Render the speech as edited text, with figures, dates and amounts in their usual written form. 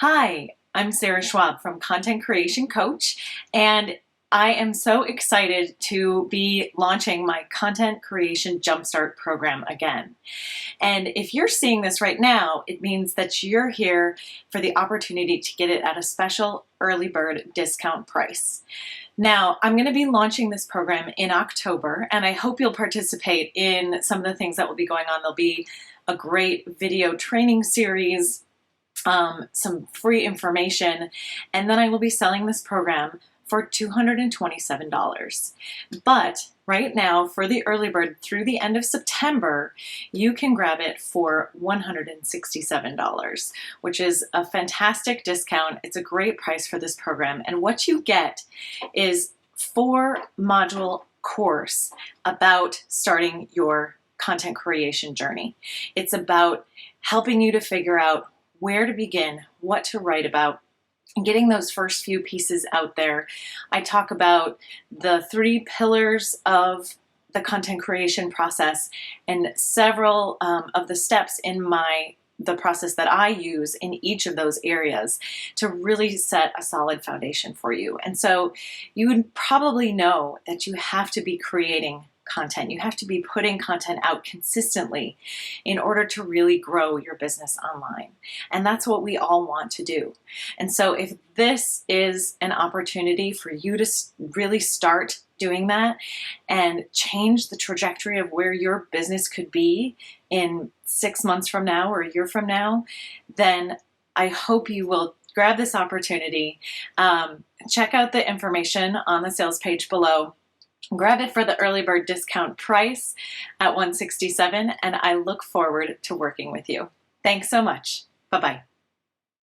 Hi, I'm Sarah Schwab from Content Creation Coach, and I am so excited to be launching my Content Creation Jumpstart program again. And if you're seeing this right now, it means that you're here for the opportunity to get it at a special early bird discount price. Now, I'm going to be launching this program in October, and I hope you'll participate in some of the things that will be going on. There'll be a great video training series, some free information, and then I will be selling this program for $227. But right now, for the early bird through the end of September, you can grab it for $167, which is a fantastic discount. It's a great price for this program. And what you get is 4-module course about starting your content creation journey. It's about helping you to figure out where to begin, what to write about, and getting those first few pieces out there. I talk about the 3 pillars of the content creation process and several of the steps in the process that I use in each of those areas to really set a solid foundation for you. And so you would probably know that you have to be creating content. You have to be putting content out consistently in order to really grow your business online. And that's what we all want to do. And so if this is an opportunity for you to really start doing that and change the trajectory of where your business could be in 6 months from now or a year from now, then I hope you will grab this opportunity. Check out the information on the sales page below. Grab it for the early bird discount price at $167, and I look forward to working with you. Thanks so much. Bye-bye.